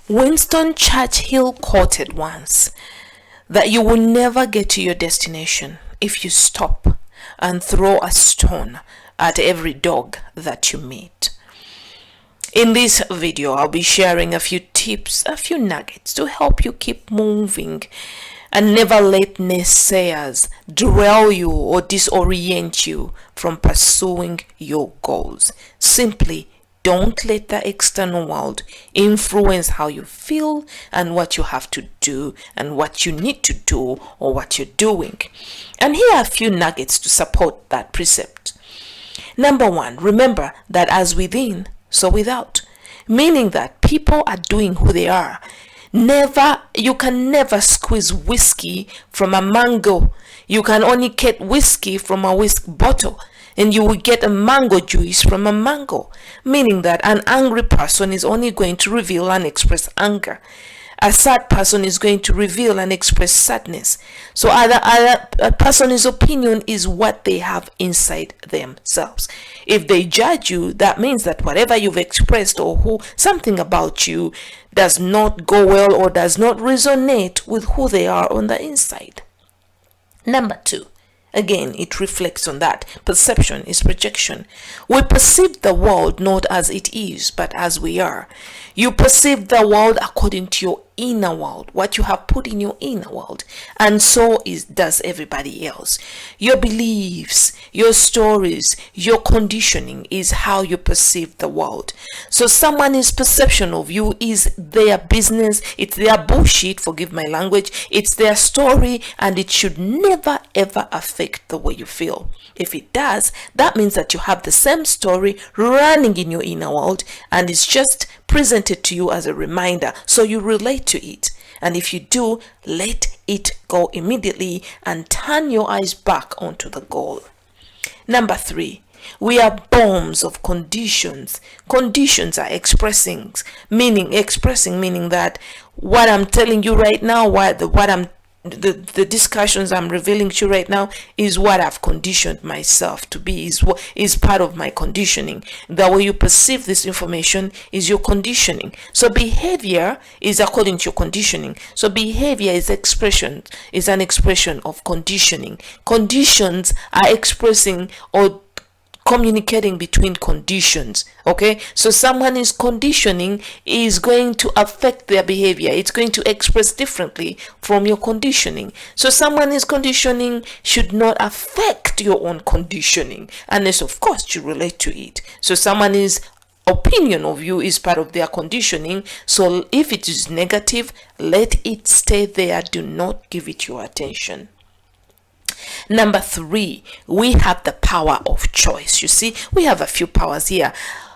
Winston Churchill quoted once that you will never get to your destination if you stop and throw a stone at every dog that you meet. In this video, I'll be sharing a few tips, a few nuggets to help you keep moving and never let naysayers derail you or disorient you from pursuing your goals. Simply don't let the external world influence how you feel and what you have to do and what you need to do or what you're doing. And here are a few nuggets to support that precept. Number one, remember that as within, so without. Meaning that people are doing who they are. You can never squeeze whiskey from a mango. You can only get whiskey from a whiskey bottle. And you will get a mango juice from a mango. Meaning that an angry person is only going to reveal and express anger. A sad person is going to reveal and express sadness. So a person's opinion is what they have inside themselves. If they judge you, that means that whatever you've expressed or something about you does not go well or does not resonate with who they are on the inside. Number two. Again, it reflects on that. Perception is projection. We perceive the world not as it is, but as we are. You perceive the world according to your inner world, what you have put in your inner world, and so does everybody else. Your beliefs, your stories, your conditioning is how you perceive the world. So someone's perception of you is their business, it's their bullshit, forgive my language, it's their story, and it should never ever affect the way you feel. If it does, that means that you have the same story running in your inner world, and it's just presented to you as a reminder, so you relate to it. And if you do, let it go immediately and turn your eyes back onto the goal. Number three, we are bombs of conditions. Conditions are expressing meaning that what I'm telling you right now, the discussions I'm revealing to you right now is what I've conditioned myself to be, is part of my conditioning. The way you perceive this information is your conditioning. So behavior is according to your conditioning. So behavior is an expression of conditioning. Conditions are expressing or communicating between conditions. Okay, so someone's conditioning is going to affect their behavior. It's going to express differently from your conditioning. So someone's conditioning should not affect your own conditioning unless of course you relate to it. So someone's opinion of you is part of their conditioning. So if it is negative, let it stay there. Do not give it your attention. Number three, we have the power of choice. You see, we have a few powers here.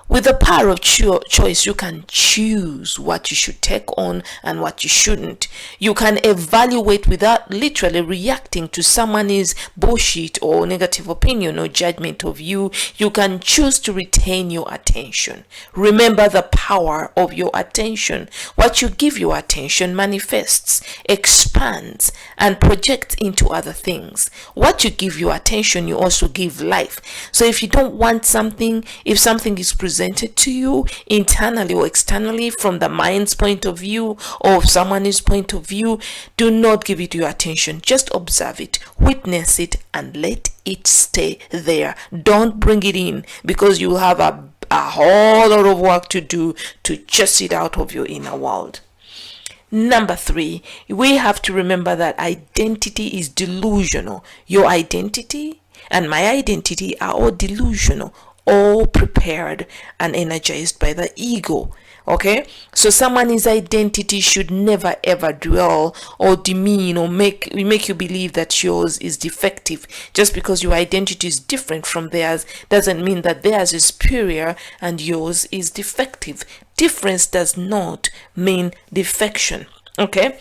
With the power of choice, you can choose what you should take on and what you shouldn't. You can evaluate without literally reacting to someone's bullshit or negative opinion or judgment of you. You can choose to retain your attention. Remember the power of your attention. What you give your attention manifests, expands, and projects into other things. What you give your attention, you also give life. So if you don't want something, if something is presented to you internally or externally from the mind's point of view or someone's point of view, do not give it your attention. Just observe it, witness it, and let it stay there. Don't bring it in, because you will have a whole lot of work to do to chase it out of your inner world. Number three, we have to remember that identity is delusional. Your identity and my identity are all delusional, all prepared and energized by the ego. Okay, so someone's identity should never ever dwell or demean or make you believe that yours is defective. Just because your identity is different from theirs doesn't mean that theirs is superior and yours is defective. Difference does not mean defection. Okay,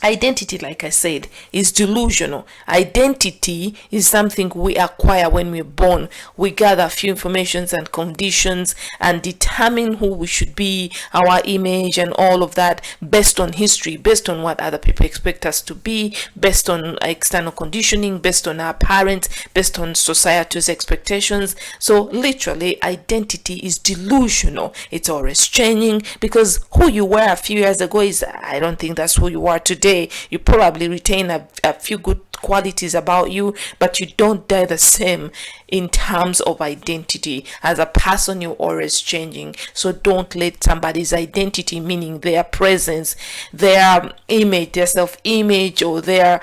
Identity, like I said, is delusional. Identity is something we acquire when we're born. We gather a few informations and conditions and determine who we should be, our image and all of that, based on history, based on what other people expect us to be, based on external conditioning, based on our parents, based on society's expectations. So literally, identity is delusional. It's always changing, because who you were a few years ago is, I don't think that's who you are today. You probably retain a few good qualities about you, but you don't die the same in terms of identity. As a person, you're always changing. So don't let somebody's identity, meaning their presence, their image, their self-image, or their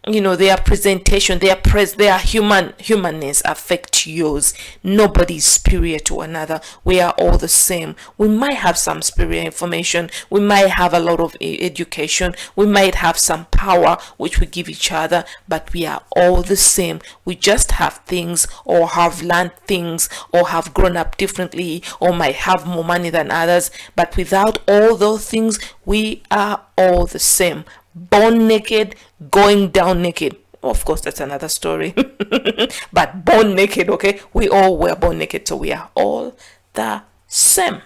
their presentation, their humanness affect yours. Nobody's superior to another. We are all the same. We might have some superior information, we might have a lot of education, we might have some power which we give each other, but we are all the same. We just have things, or have learned things, or have grown up differently, or might have more money than others, but without all those things, we are all the same. Born naked, going down naked. Of course, that's another story. But born naked, okay? We all were born naked, so we are all the same.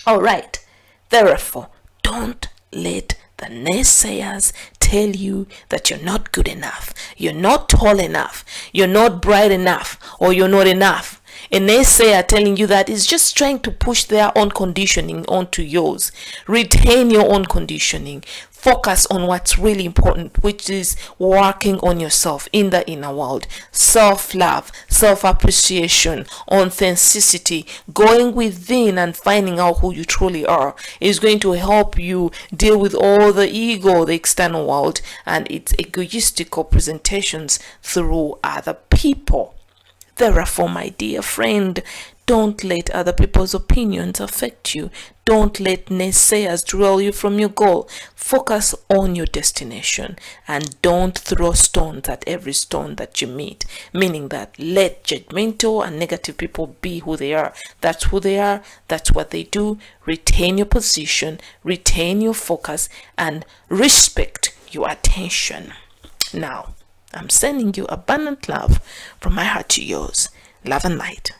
All right. Therefore, don't let the naysayers tell you that you're not good enough, you're not tall enough, you're not bright enough, or you're not enough. A naysayer telling you that is just trying to push their own conditioning onto yours. Retain your own conditioning. Focus on what's really important, which is working on yourself in the inner world. Self-love, self-appreciation, authenticity, going within and finding out who you truly are is going to help you deal with all the ego, the external world, and its egoistical presentations through other people. Therefore, my dear friend, don't let other people's opinions affect you. Don't let naysayers derail you from your goal. Focus on your destination, and don't throw stones at every stone that you meet. Meaning that let judgmental and negative people be who they are. That's who they are. That's what they do. Retain your position, retain your focus, and respect your attention. Now, I'm sending you abundant love from my heart to yours. Love and light.